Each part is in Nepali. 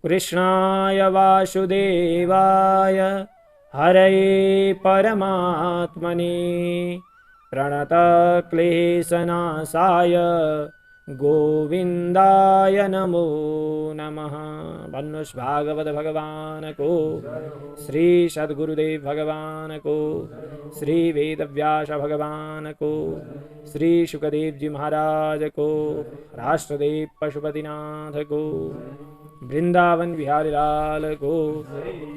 कृष्णाय वासुदेवाय हरये परमात्मने प्रणतक्लेशनाशाय गोविंदाय नमो नमः। भन्नुहोस् भागवत भगवान को, श्री सद्गुरुदेव भगवान को, श्री वेदव्यास भगवान को, श्री शुकदेव जी महाराज को, राष्ट्रदेव पशुपतिनाथ को, वृंदावन बिहारी लाल को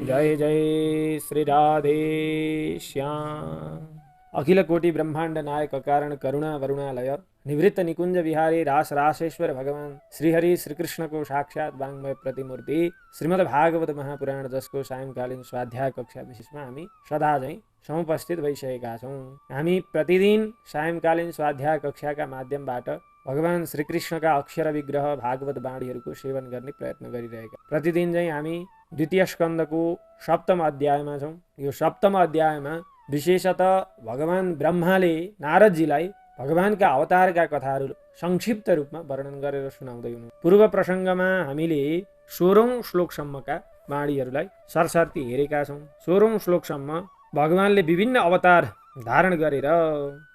जय जय श्री राधे श्याम। अखिल कोटि ब्रह्मांड नायक कारण करुणा वरुणालय निवृत्त निकुंज विहारी रास रासेश्वर भगवान श्रीहरि श्रीकृष्ण को साक्षात वाङ्मय प्रतिमूर्ति श्रीमद् भागवत महापुराण जसको सायंकालीन स्वाध्याय कक्षा विशेषमा हामी सदा झैं समुपस्थित भइसकेका छौं। हामी प्रतिदिन सायंकालीन स्वाध्याय कक्षाका माध्यमबाट भगवान श्रीकृष्णका अक्षर विग्रह भागवत बाणीहरूको सेवन गर्ने प्रयत्न गरिरहेका। प्रतिदिन चाहिँ हामी द्वितीय स्कन्धको सप्तम अध्यायमा छौं। यो सप्तम अध्यायमा विशेषतः भगवान ब्रह्माले नारदजीलाई भगवानका अवतारका कथाहरू संक्षिप्त रूपमा वर्णन गरेर सुनाउँदै हुनु। पूर्व प्रसङ्गमा हामीले 16औं श्लोकसम्मका बाणीहरूलाई सरसर्ती हेरेका छौं। 16औं श्लोकसम्म भगवानले विभिन्न अवतार धारण गरेर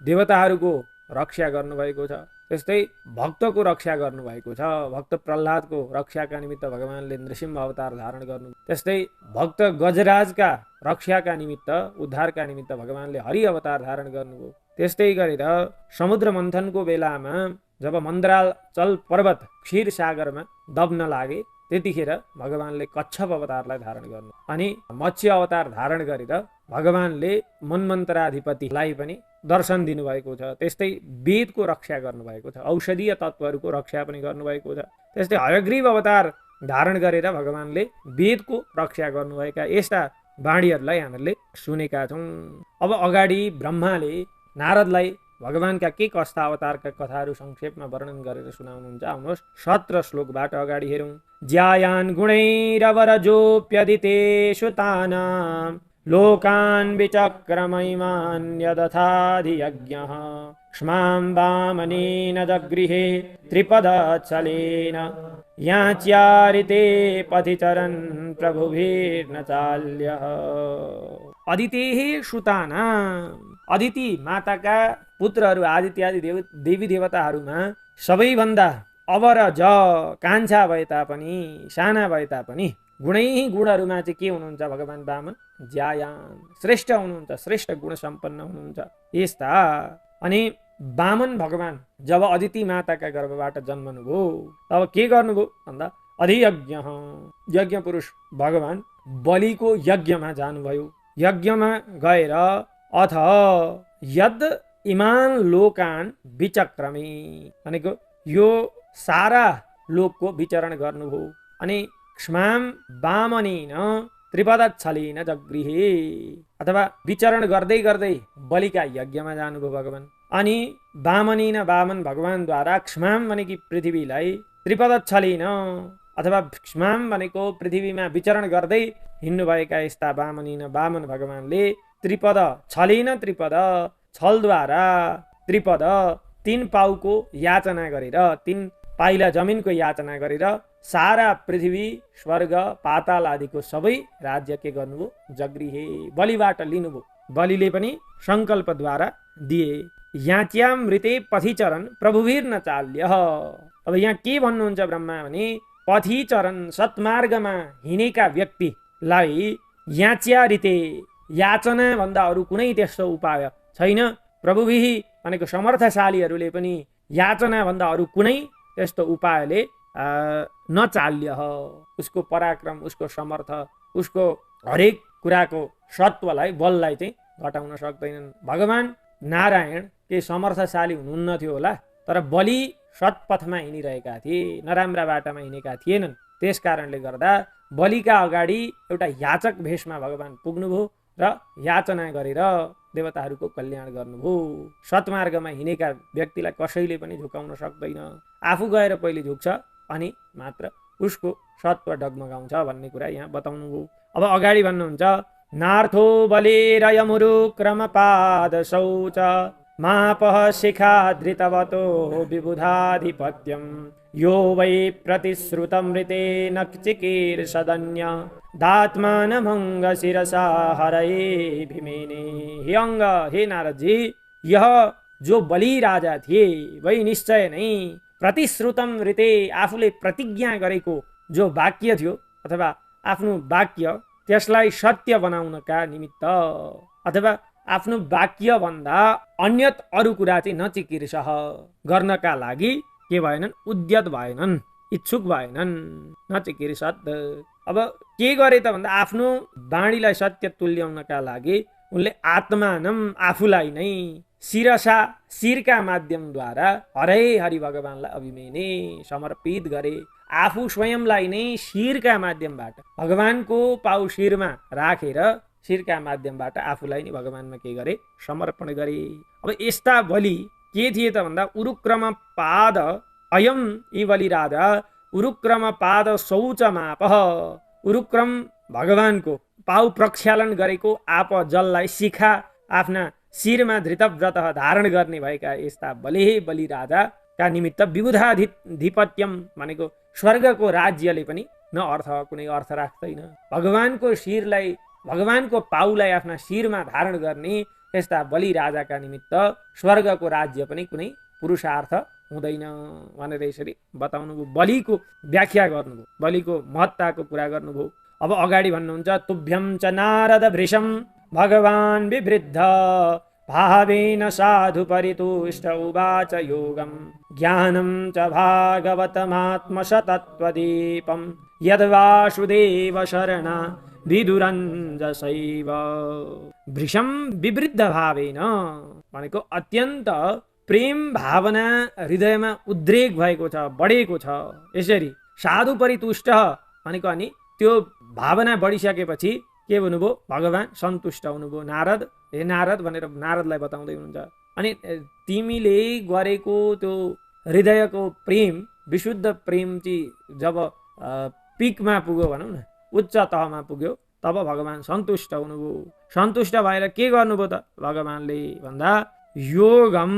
देवताहरूको रक्षा गर्नुभएको छ। त्यस्तै भक्तको रक्षा गर्नुभएको छ। भक्त प्रह्लादको रक्षाका निमित्त भगवानले नृसिंह अवतार धारण गर्नु। त्यस्तै भक्त गजराजका रक्षाका निमित्त उद्धारका निमित्त भगवानले हरि अवतार धारण गर्नुभयो। त्यस्तै गरेर समुद्र मन्थनको बेलामा जब मन्द्राचल पर्वत क्षीर सागरमा दब्न लागे त्यतिखेर भगवानले कच्छप अवतारलाई धारण गर्नु। अनि मत्स्य अवतार धारण गरेर भगवानले मन्मन्त्राधिपतिलाई पनि दर्शन दिनुभएको छ। त्यस्तै वेदको रक्षा गर्नुभएको छ। औषधीय तत्त्वहरूको रक्षा पनि गर्नुभएको छ। त्यस्तै हयग्रीव अवतार धारण गरेर भगवानले वेदको रक्षा गर्नुभएका यस्ता बाणीहरूलाई हामीले सुनेका छौँ। अब अगाडि ब्रह्माले नारदलाई भगवानका के कस्ता अवतारका कथाहरू संक्षेपमा वर्णन गरेर सुनाउनुहुन्छ। आउनुहोस् 17 श्लोकबाट अगाडि हेरौँ। ज्यायान् गुणैरवरजोऽप्यदितेषु तानां लोकान् विचक्रमैमान् यदथाधियज्ञः क्ष्मां वामनेन जगृहे त्रिपदच्छलेन याच्यारिते पथिचरन् प्रभुभिर्न चाल्यः। अदितेः सुतानाम्, अदिति माताका पुत्रहरू आदित्यादि देवी देवताहरूमा सबैभन्दा अवरज कान्छा भए तापनि साना भए तापनि गुणहरूमा चाहिँ के हुनुहुन्छ भगवान वामन? ज्यायान, श्रेष्ठ हुनुहुन्छ, श्रेष्ठ गुण सम्पन्न हुनुहुन्छ यस्ता। अनि वामन भगवान जब अदिति माताका गर्भबाट जन्मनुभयो तब के गर्नुभयो भन्दा अधियज्ञ, यज्ञ पुरुष भगवान बलिको यज्ञमा जानुभयो। यज्ञमा गएर अथ यद इमान लोकान विचक्रमे भनेको यो सारा लोकको विचरण गर्नुभयो। अनि क्ष्माम वामनेन त्रिपदच्छलेन जगृहे, अथवा विचरण गर्दै गर्दै बलिका यज्ञमा जानुभयो भगवान। अनि वामनेन, वामन भगवानद्वारा क्ष्माम भनेकी पृथ्वीलाई, त्रिपदच्छलेन अथवा क्ष्माम भनेको पृथ्वीमा विचरण गर्दै हिँड्नुभएका यस्ता वामनेन, वामन भगवानले त्रिपद छलेन, त्रिपद छलद्वारा त्रिपद 3 पाउको याचना गरेर, 3 पाइला जमिनको याचना गरेर सारा पृथ्वी स्वर्ग पाताल आदिको सबै राज्य के गर्नुभयो? जगृहे, बलिबाट लिनुभयो। बलिले पनि संकल्पद्वारा दिए। याच्यामृते पथिचरन प्रभुभिर्न चाल्यः। अब यहाँ के भन्नुहुन्छ ब्रह्मा भने पथिचरन, सत्मार्गमा हिँडेका व्यक्तिलाई याच्यारिते, याचना भन्दा अरू कुनै त्यस्तो उपाय छैन। प्रभुभिः भनेको समर्थशालीहरूले पनि याचना भन्दा अरू कुनै त्यस्तो उपायले नचाल्य, उसको पराक्रम, उसको समर्थ, उसको हरेक कुराको सत्वलाई, बललाई चाहिँ घटाउन सक्दैनन्। भगवान नारायण के समर्थशाली हुनुहुन्न थियो होला, तर बलि सत्पथमा हिँडिरहेका थिए, नराम्रा बाटामा हिँडेका थिएनन्। त्यस कारणले गर्दा बलिका अगाडि एउटा याचक भेषमा भगवान पुग्नुभयो र याचना गरेर देवताहरूको कल्याण गर्नुभयो। सत्मार्गमा हिँडेका व्यक्तिलाई कसैले पनि झुकाउन सक्दैन। आफू गएर पहिले झुक्छ अनि मात्र उसको सत्व डगमगाउँछ भन्ने कुरा यहाँ बताउनुभयो। अब अगाडि भन्नुहुन्छ नार्थो बलेर यमुरु क्रमपाद शौच मापः शिखा धृतवतो विबुधाधिपत्यं यो वै प्रतिश्रुतमृतेन चिकीर्षदन्य दात्मानमंग शिरसा हरये भीमेने। हे अंग, हे नारद जी, यह जो बलि राजा थिए वही निश्चय नै प्रतिश्रुतम ऋते, आफूले प्रतिज्ञा गरेको जो वाक्य थियो अथवा आफ्नो वाक्य त्यसलाई सत्य बनाउनका निमित्त अथवा आफ्नो वाक्य भन्दा अन्यत अरू कुरा चाहिँ नचिकिर्ष गर्नका लागि के भएनन्, उद्यत भएनन्, इच्छुक भएनन्, नचिकिर्षत। अब के गरे त भन्दा आफ्नो वाणीलाई सत्य तुल्याउनका लागि उनले आत्मानम, आफूलाई नै शिरसा, शिरका माध्यमद्वारा हरे हरि भगवानलाई अभिमेने, समर्पित गरे। आफू स्वयंलाई नै शिरका माध्यमबाट भगवानको पाउ शिरमा राखेर शिरका माध्यमबाट आफूलाई नै भगवानमा के गरे, समर्पण गरे। अब यस्ता बलि के थिए त भन्दा उरुक्रम पाद अयम, यी बलि राजा उरुक्रम पाद शौचमाप, उरुक्रम भगवानको पाउ प्रक्षालन गरेको आप जललाई शिखा आफ्ना शिरमा धृतव्रत धारण गर्ने भएका यस्ता बलि राजाका निमित्त विबुधाधिपत्यम भनेको स्वर्गको राज्यले पनि न अर्थ, कुनै अर्थ राख्दैन। भगवानको शिरलाई, भगवानको पाउलाई आफ्ना शिरमा धारण गर्ने यस्ता बलि राजाका निमित्त स्वर्गको राज्य पनि कुनै पुरुषार्थ हुँदैन भनेर यसरी बताउनुभयो। बलिको व्याख्या गर्नुभयो, बलिको महत्ताको कुरा गर्नुभयो। अब अगाडि भन्नुहुन्छ, तुभ्यं च नारद भृशं भगवान् विवृद्ध भावेन साधु परितुष्ट उवाच योगं ज्ञानं च भागवतमात्मशतत्वदीपं यद्वासुदेव शरणा विदुरञ्जसैव। भृशं विवृद्ध भावेन भनेको अत्यन्त प्रेम भावना हृदयमा उद्रेक भएको छ, बढेको छ। यसरी साधु परितुष्ट भनेको अनि त्यो भावना बढिसकेपछि के भन्नुभयो, भगवान सन्तुष्ट हुनुभयो। नारद, हे नारद भनेर नारदलाई बताउँदै हुनुहुन्छ। अनि तिमीले गरेको त्यो हृदयको प्रेम, विशुद्ध प्रेम चाहिँ जब पिकमा पुग्यो भनौँ न, उच्च तहमा पुग्यो, तब भगवान सन्तुष्ट हुनुभयो। सन्तुष्ट भएर के गर्नुभयो त भगवानले भन्दा योगम,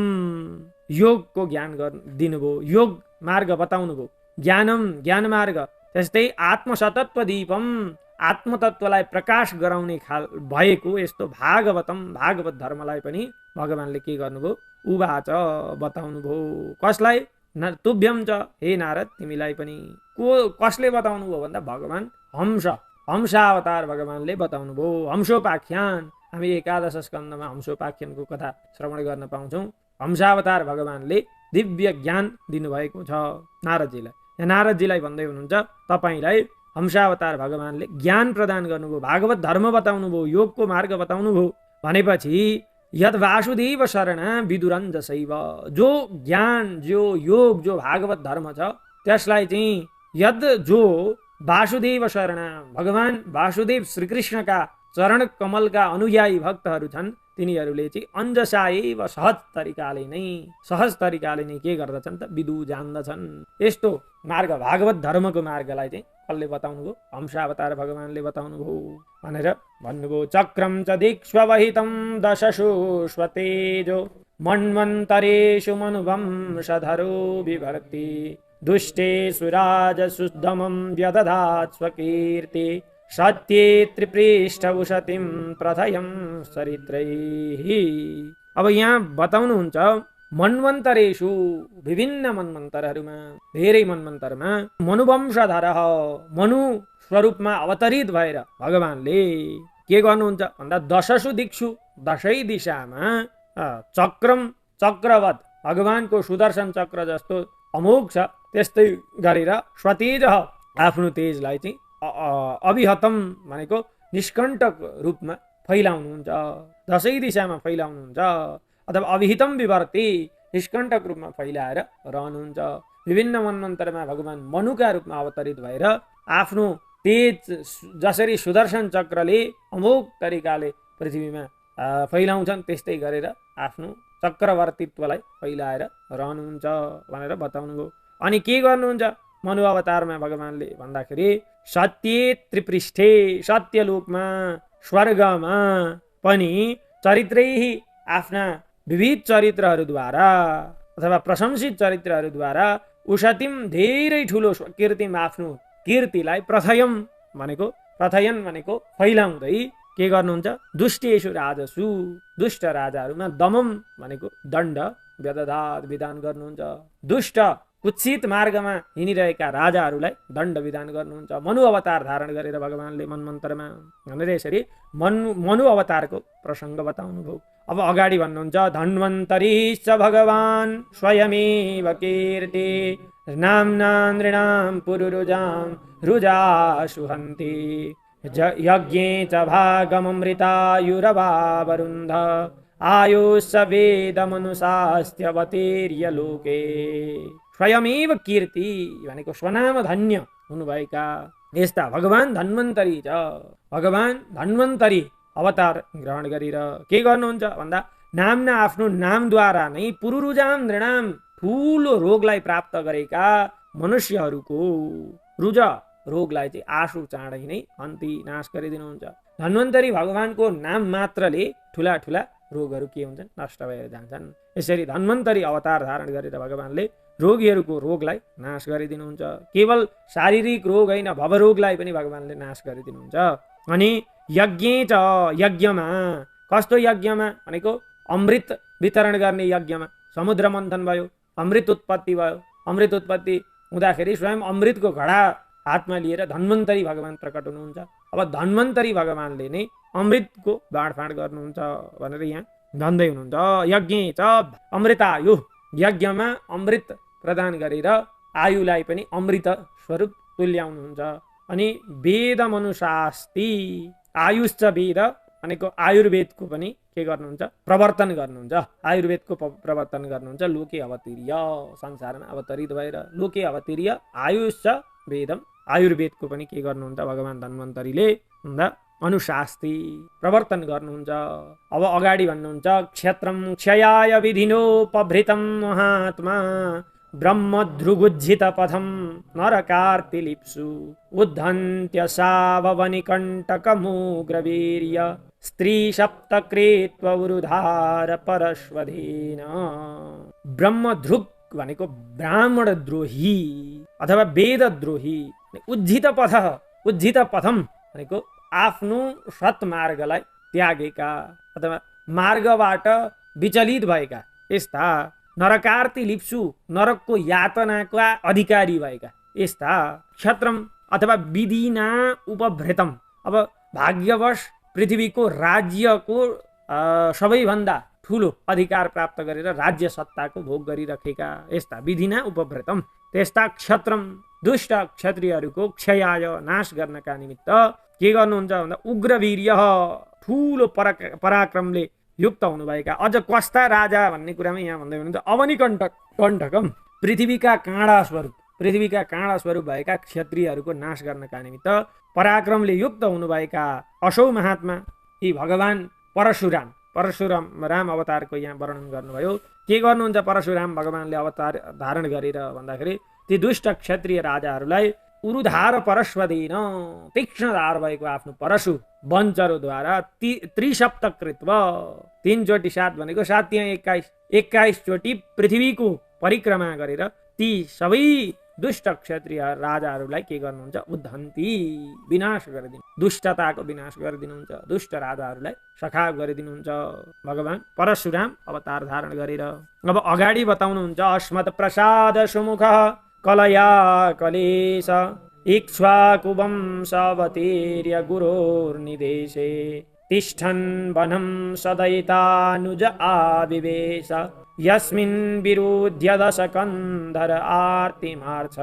योगको ज्ञान दिनुभयो, योग मार्ग बताउनुभयो। ज्ञानम, ज्ञान मार्ग। त्यस्तै आत्मसतत्व दीपम, आत्मतत्वलाई प्रकाश गराउने भएको यस्तो भागवतम, भागवत धर्मलाई पनि भगवानले के गर्नुभयो, उवाच बताउनुभयो। कसलाई? तुभ्यम च, हे नारद तिमीलाई पनि। कसले बताउनुभयो भन्दा भगवान हंसावतार भगवानले बताउनुभयो। हंसोपाख्यान, हामी एकादश स्कन्धमा हंसोपाख्यानको कथा श्रवण गर्न पाउँछौँ। हंसावतार भगवानले दिव्य ज्ञान दिनुभएको छ नारदजीलाई। यहाँ नारदजीलाई भन्दै हुनुहुन्छ, तपाईलाई हंसावतार भगवानले ज्ञान प्रदान गर्नुभयो, भागवत धर्म बताउनुभयो, योगको मार्ग बताउनुभयो। भनेपछि यद वासुदेव शरण विदुरञ्जसैव, जो ज्ञान, जो योग, जो भागवत धर्म छ त्यसलाई चाहिँ यद, जो वासुदेव शरण, भगवान वासुदेव श्रीकृष्णका चरण कमलका अनुयायी भक्तहरू छन्, तिनीहरूले चाहिँ अञ्जसा एव सहज तरिकाले नै के गर्दछन् त, विदु जान्दछन्। यस्तो मार्ग, भागवत धर्मको मार्गलाई चाहिँ कसले बताउनुभयो, हंसावतार भगवानले बताउनुभयो भनेर भन्नुभयो। चक्रम च दीक्ष्वहितं दशसु स्वतेजो मन्वन्तरेषु मनुवंशधरो बिभर्ति दुष्टेषु राजसुदमं व्यदधात् स्वकीर्ति सत्ये त्रिपृष्ठ उशतिं प्रथयं चरित्रैः। अब यहाँ बताउनुहुन्छ, मन्वन्तरेषु, विभिन्न मन्वन्तरहरूमा, धेरै मन्वन्तरमा मनुवंशधर, मनु स्वरूपमा अवतरित भएर भगवानले के गर्नुहुन्छ भन्दा दशसु दिक्षु, दशै दिशामा चक्रम, चक्रवत भगवानको सुदर्शन चक्र जस्तो अमोघ छ त्यस्तै गरेर स्वतेज आफ्नो तेजलाई चाहिँ अभिहतम भनेको निष्कण्टक रूपमा फैलाउनुहुन्छ, दशै दिशामा फैलाउनुहुन्छ। अथवा अभिहितम विवर्ती, निष्कण्टक रूपमा फैलाएर रहनुहुन्छ। विभिन्न मन्वन्तरमा भगवान मनुका रूपमा अवतरित भएर आफ्नो तेज जसरी सुदर्शन चक्रले अमोघ तरिकाले पृथ्वीमा फैलाउँछन् त्यस्तै गरेर आफ्नो चक्रवर्तीत्वलाई फैलाएर रहनुहुन्छ भनेर बताउनुभयो। अनि के गर्नुहुन्छ मनु अवतारमा भगवानले भन्दाखेरि, सत्य त्रिपृष्ठे, सत्यलोकमा, स्वर्गमा पनि चरित्रै आफ्ना विविध चरित्रहरूद्वारा अथवा प्रशंसित चरित्रहरूद्वारा उषतिम धेरै ठुलो कीर्तिम आफ्नो कीर्तिलाई प्रथयन भनेको फैलाउँदै के गर्नुहुन्छ दुष्टेषु राजसु दुष्ट राजाहरूमा दमम भनेको दण्ड व्यदधात विधान गर्नुहुन्छ दुष्ट कुत्सित मार्गमा हिँडिरहेका राजाहरूलाई दण्ड विधान गर्नुहुन्छ मनु अवतार धारण गरेर भगवानले मन्वन्तरमा भनेर यसरी मनु अवतारको प्रसङ्ग बताउनु भयो अब अगाडि भन्नुहुन्छ धन्वन्तरीश्च भगवान् स्वयमेव कीर्ति नाम्ना नृणां पुरुरुजां रुजाशुहन्ति यज्ञे च भागममृतायुरवावरुन्ध आयुष वेदमनुशास्त्यवतीर्य लोके स्वयमेव कीर्ति भनेको स्वनाम धन्य हुनुभएका यस्ता भगवान धन्वन्तरी छ भगवान धन्वन्तरी अवतार ग्रहण गरेर के गर्नुहुन्छ भन्दा नामना आफ्नो नामद्वारा नै पुरुरुजाम नृणाम ठुलो रोगलाई प्राप्त गरेका मनुष्यहरूको रुज रोगलाई चाहिँ आशु चाँडै नै अन्ति नाश गरिदिनुहुन्छ धन्वन्तरी भगवानको नाम मात्रले ठुला ठुला रोगहरू के हुन्छन् नष्ट भएर जान्छन् यसरी धन्वन्तरी अवतार धारण गरेर भगवानले रोगीहरूको रोगलाई नाश गरिदिनुहुन्छ केवल शारीरिक रोग होइन भवरोगलाई पनि भगवानले नाश गरिदिनुहुन्छ अनि यज्ञमा कस्तो यज्ञमा भनेको अमृत वितरण गर्ने यज्ञमा समुद्र मन्थन भयो अमृत उत्पत्ति भयो अमृत उत्पत्ति हुँदाखेरि स्वयं अमृतको घडा हातमा लिएर धन्वन्तरी भगवान प्रकट हुनुहुन्छ अब धन्वन्तरी भगवानले नै अमृतको बाँडफाँड गर्नुहुन्छ भनेर यहाँ भन्दै हुनुहुन्छ यज्ञ च अमृतायु यज्ञमा अमृत प्रदान गरेर आयुलाई पनि अमृत स्वरूप तुल्याउनुहुन्छ अनि वेद मनुशास्ति आयुश्च वेद भनेको आयुर्वेदको पनि के गर्नुहुन्छ प्रवर्तन गर्नुहुन्छ आयुर्वेदको प्रवर्तन गर्नुहुन्छ लोके अवतीर्य संसारमा अवतरित भएर लोके अवतीर्य आयुश्च वेदम आयुर्वेदको पनि के गर्नुहुन्छ भगवान धन्वन्तरीले अनुशास्ति प्रवर्तन गर्नुहुन्छ अब अगाडि भन्नुहुन्छ क्षेत्रम क्षयाय विधिनोपभृतं महात्मा ब्रह्मध्रुगुज्जित पथम नरकार्तिलिप्सु उद्धन्त्य साववनिकण्टकमूग्रवीर्य स्त्री सप्तकृत्व उरुधार परश्वधेन ब्रह्मध्रुग भनेको ब्राह्मण द्रोही अथवा वेदद्रोही उज्जित पथम भनेको आफ्नो सत्मार्गलाई त्यागेका अथवा मार्गबाट विचलित भएका यस्ता नरकार्ति लिप्सु नरकको यातनाका अधिकारी भएका यस्ता क्षेत्रम अथवा विधिना उपभृतम अब भाग्यवश पृथ्वीको राज्यको सबैभन्दा ठुलो अधिकार प्राप्त गरेर राज्य सत्ताको भोग गरिराखेका यस्ता विधिना उपभृतम त्यस्ता क्षेत्रम दुष्ट क्षत्रियहरूको क्षयाय नाश गर्नका निमित्त के गर्नुहुन्छ भन्दा उग्रवीर्य ठुलो पराक्रमले युक्त हुनुभएका अझ कस्ता राजा भन्ने कुरामा यहाँ भन्दै हुनुहुन्छ अवनिकण्टकम पृथ्वीका काँडा स्वरूप भएका क्षत्रियहरूको नाश गर्नका निमित्त पराक्रमले युक्त हुनुभएका असौ महात्मा यी भगवान परशुराम राम अवतारको यहाँ वर्णन गर्नुभयो के गर्नुहुन्छ परशुराम भगवानले अवतार धारण गरेर भन्दाखेरि ती दुष्ट क्षत्रिय राजाहरूलाई उरुधार परश्वदेन तीक्ष्ण धार भएको आफ्नो परशु वञ्चरोद्वारा त्रिसप्तकृत्व 3 चोटि 7 भनेको 7 21 चोटि पृथ्वीको परिक्रमा गरेर ती सबै दुष्ट क्षत्रिय राजाहरूलाई के गर्नुहुन्छ उद्धन्ति विनाश गरिदिनु दुष्टताको विनाश गरिदिनुहुन्छ दुष्ट राजाहरूलाई सखाव गरिदिनुहुन्छ भगवान परशुराम अवतार धारण गरेर अब अगाडि बताउनुहुन्छ अस्मत् प्रसाद सुमुख कलया कलेश इक्ष्वाकुवंशवतीर्य गुरोर्निदेशे तिष्ठन् वनं सदयितानुज आविवेश यस्मिन् विरुध्य दशकन्धर आर्तिमार्छ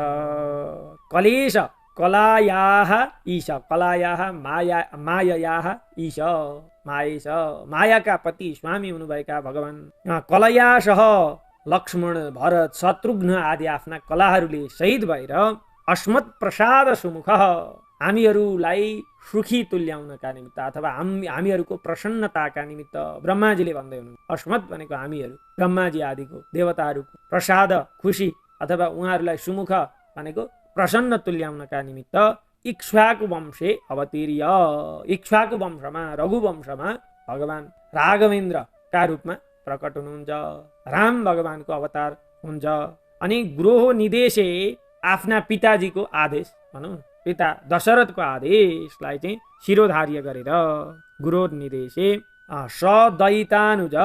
कलेश कलायाः ईश कलायाः मायायाः ईश मायेश मायाका पति स्वामी हुनुभएका भगवान कलयासह लक्ष्मण भरत शत्रुघ्न आदि आफ्ना कलाहरूले शहीद भएर अस्मत् प्रसाद सुमुख हामीहरूलाई सुखी तुल्याउनका निमित्त अथवा हामीहरूको प्रसन्नताका निमित्त ब्रह्माजीले भन्दै हुनुहुन्छ अस्मत् भनेको हामीहरू ब्रह्माजी आदिको देवताहरूको प्रसाद खुसी अथवा उहाँहरूलाई सुमुख भनेको प्रसन्न तुल्याउनका निमित्त इक्ष्वाकु वंशे अवतीर्य इक्ष्वाकु वंशमा रघुवंशमा भगवान राघवेन्द्रका रूपमा प्रकट हुनुहुन्छ, राम भगवानको अवतार हुन्छ। अनि गृह निदेशे आफ्ना पिताजीको आदेश भनौँ पिता दशरथको आदेशलाई चाहिँ शिरोधार्य गरेर गुरोर निदेशे सदैतानुज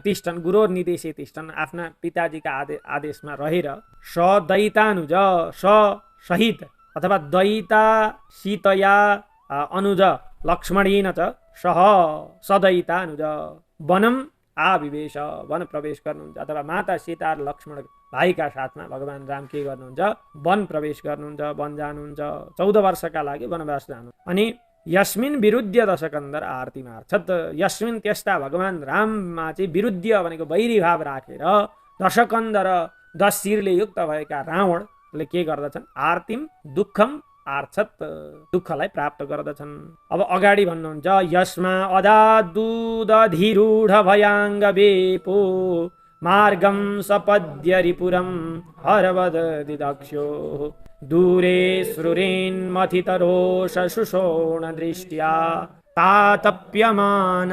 तिष्ठन्, गुरोर निदेशे तिष्ठन्, आफ्ना पिताजीका आदेशमा रहेर सदैतानुज सहित अथवा दैता सीतया अनुज लक्ष्मणेन च सह सदैतानुज वनम आविवेश वन प्रवेश गर्नुहुन्छ, अथवा माता सीता र लक्ष्मण भाइका साथमा भगवान राम के गर्नुहुन्छ, वन प्रवेश गर्नुहुन्छ, वन जानुहुन्छ, 14 वर्षका लागि वनवास जानु। अनि यस्मिन विरुद्ध दशकन्धर आरती मार्छत, यस्मिन त्यस्ता भगवान राममा चाहिँ विरुद्ध भनेको वैरी भाव राखेर दशकन्धर 10 शिरले युक्त भएका रावणले के गर्दछन्, आरतीम दुःखम आर्छत, दुःखलाई प्राप्त गर्दछन्। अब अगाडि भन्नुहुन्छ यस्मा अदादुदधिरूढ भयाङ्ग बेपो मार्गम सपद्य रिपुरम हरवद दिदक्ष्यो दूरे श्रुरेन्मथितरोष सुषोण दृष्ट्या तातप्यमानमकरो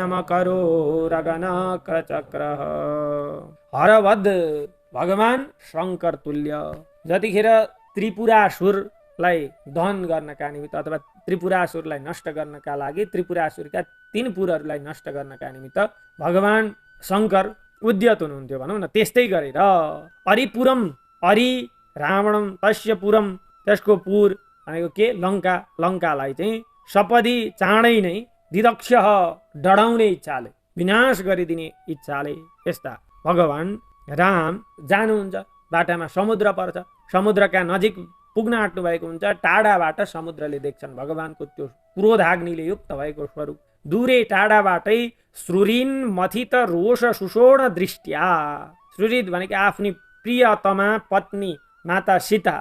रगनक्रचक्रः। हरवद भगवान शङ्कर तुल्य, जतिखेर त्रिपुरासुरलाई दहन गर्नका निमित्त अथवा त्रिपुरासुरलाई नष्ट गर्नका लागि त्रिपुरासुरका 3 पुरहरूलाई नष्ट गर्नका निमित्त भगवान शङ्कर उद्यत हुनुहुन्थ्यो भनौँ न। त्यस्तै गरेर अरिपुरम, अरि रावणम तस्य पुरम, त्यसको पुर भनेको के, लङ्का, लङ्कालाई चाहिँ सपदी चाँडै नै दिदक्ष डढाउने इच्छाले, विनाश गरिदिने इच्छाले यस्ता भगवान राम जानुहुन्छ। बाटामा समुद्र पर्छ, समुद्रका नजिक पुग्न आँट्नु भएको हुन्छ, टाढाबाट समुद्रले देख्छन् भगवानको त्यो क्रोधाग्निले युक्त भएको स्वरूप। दूरे टाढाबाटै श्रुरिन मथित रोष सुषोण दृष्ट्या, श्रुरित भनेको आफ्नी प्रियतमा पत्नी माता सीता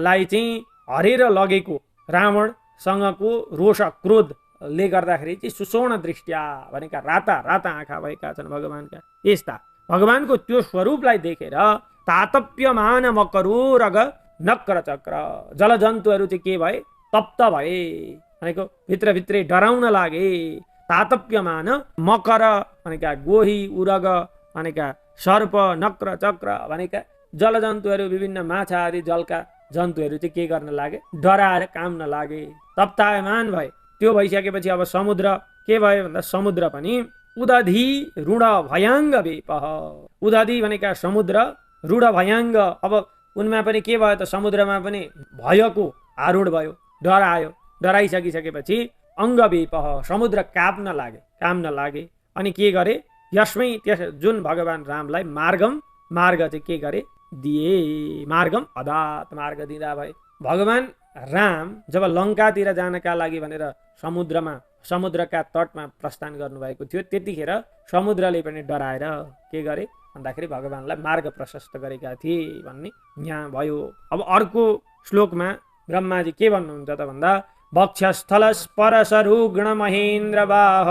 लाई चाहिँ हरेर लगेको रावणसँगको रोष क्रोधले गर्दाखेरि चाहिँ सुषोण दृष्ट्या भनेका राता राता आँखा भएका छन् भगवानका। यस्ता भगवानको त्यो स्वरूपलाई देखेर तातप्यमान मकरोरग नक्र चक्र, जलजन्तुहरू चाहिँ के भए, तप्त भए भनेको भित्रभित्रै डराउन लागे। तातप्यमान, मकर भनेका गोही, उरग भनेका सर्प, नक्र चक्र भनेका जलजन्तुहरू, विभिन्न माछा आदि जलका जन्तुहरू चाहिँ के गर्न लागे, डराएर काम्न लागे, तप्तायमान भए। त्यो भइसकेपछि अब समुद्र के भयो भन्दा समुद्र पनि उदधि रुढ भयाङ्ग बेपह, उदधि भनेका समुद्र, रुढ भयाङ्ग, अब उनमा पनि के भयो त, समुद्रमा पनि भयको आरूढ भयो, डरायो, डराइसकिसकेपछि अङ्ग बेपह समुद्र काम्न लागे। अनि के गरे, यसमै त्यस जुन भगवान रामलाई मार्ग चाहिँ के गरे, दिए, मार्गम अदात, मार्ग दिँदा भए। भगवान राम जब लङ्कातिर जानका लागि भनेर समुद्रका तटमा प्रस्थान गर्नुभएको थियो, त्यतिखेर समुद्रले पनि डराएर के गरे भन्दाखेरि भगवानलाई मार्ग प्रशस्त गरेका थिए भन्ने यहाँ भयो। अब अर्को श्लोकमा ब्रह्माजी के भन्नुहुन्छ त भन्दा, वक्षस्थल स्परश रुग्ण महेन्द्र बाह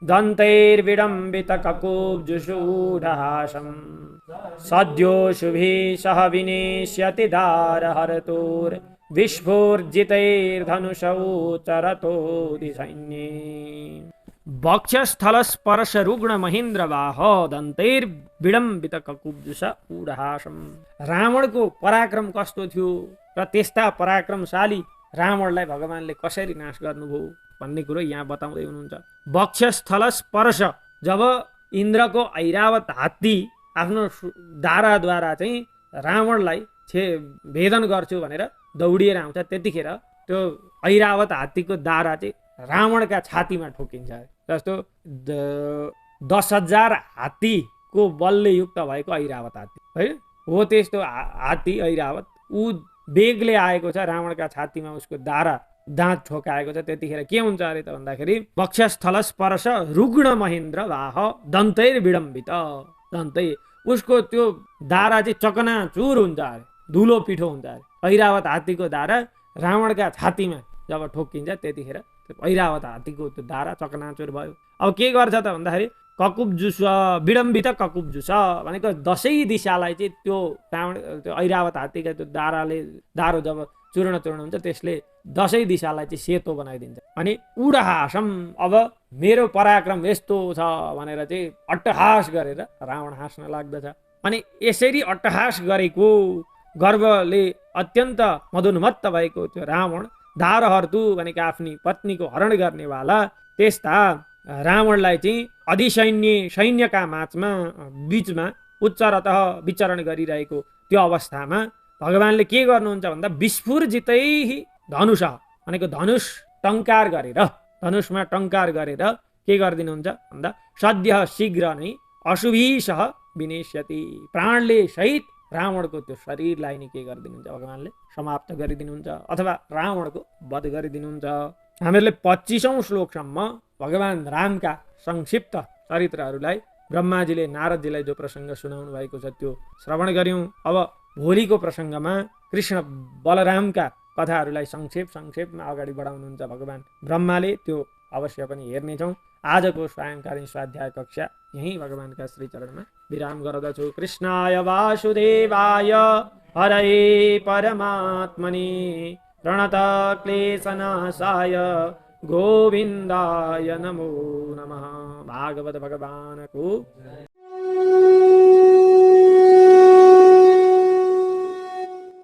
दन्तैर्विडम्बित ककुब्जुषूढहासं सद्यो शुभे सह विनेष्यति दार हरतोर विस्फोर्जितैर्धनुषौ चरतो दिसैन्ये। वक्षस्थल स्पर्श रुग्ण महेन्द्र बाह दन्तैर्विडम्बित ककुब्जुषूढहासं। रावणको पराक्रम कस्तो थियो र त्यस्ता पराक्रमशाली रावणलाई भगवानले कसरी नाश गर्नुभयो भन्ने कुरो यहाँ बताउँदै हुनुहुन्छ। वक्षस्थल स्पर्श, जब इन्द्रको ऐरावत हात्ती आफ्नो दाराद्वारा चाहिँ रावणलाई भेदन गर्छु भनेर दौडिएर आउँछ, त्यतिखेर त्यो ऐरावत हात्तीको दारा चाहिँ रावणका छातीमा ठोकिन्छ। जस्तो 10,000 हात्तीको बलले युक्त भएको ऐरावत हात्ती है, हो त्यस्तो हात्ती ऐरावत, ऊ बेगले आएको छ, रावणका छातीमा उसको दाँत ठोकाएको छ। त्यतिखेर के हुन्छ अरे त भन्दाखेरि, वक्षस्थल स्पर्श रुग्ण महेन्द्र बाह दन्तैर विडम्बित, दन्तै उसको त्यो दारा चाहिँ चकनाचुर हुन्छ अरे, धुलो पिठो हुन्छ अरे। ऐरावत हात्तीको दारा रावणका छातीमा जब ठोकिन्छ त्यतिखेर ऐरावत हात्तीको त्यो दारा चकनाचुर भयो। अब के गर्छ त भन्दाखेरि, ककुब्जुष विडम्बित ककुब्जुष भनेको 10 दिशालाई चाहिँ त्यो ऐरावत हात्तीका त्यो दारो जब चूर्ण चूर्ण हुन्छ, त्यसले दसैँ दिशालाई चाहिँ सेतो बनाइदिन्छ। अनि उडहासम, अब मेरो पराक्रम यस्तो छ भनेर चाहिँ अट्टहास गरेर रावण हाँस्न लाग्दछ। अनि यसरी अट्टहास गरेको गर्वले अत्यन्त मदोन्मत्त भएको त्यो रावण दारहर्तु भनेको आफ्नी पत्नीको हरण गर्नेवाला त्यस्ता रावणलाई चाहिँ सैन्यका बीचमा उच्चरतः विचरण गरिरहेको त्यो अवस्थामा भगवानले के गर्नुहुन्छ भन्दा विस्फुर्जितै धनुष भनेको धनुषमा टङ्कार गरेर के गरिदिनुहुन्छ भन्दा सद्य शीघ्र नै अशुभिसह विनेष्यति, प्राणले सहित रावणको त्यो शरीरलाई नै के गरिदिनुहुन्छ भगवानले समाप्त गरिदिनुहुन्छ अथवा रावणको वध गरिदिनुहुन्छ। हामीहरूले 25औं श्लोकसम्म भगवान रामका संक्षिप्त चरित्रहरूलाई ब्रह्माजीले नारदजीलाई जो प्रसङ्ग सुनाउनु भएको छ त्यो श्रवण गर्यौं। अब भोलिको प्रसङ्गमा कृष्ण बलरामका कथाहरूलाई संक्षेपमा अगाडि बढाउनुहुन्छ भगवान ब्रह्माले, त्यो अवश्य पनि हेर्नेछौँ। आजको सायङ्कालीन स्वाध्याय कक्षा यही भगवानका श्री चरणमा विराम गर्दछु। कृष्णाय वासुदेवाय हरये परमात्मने प्रणत क्लेशनाशाय गोविन्दाय नमो नमः। भागवत भगवानको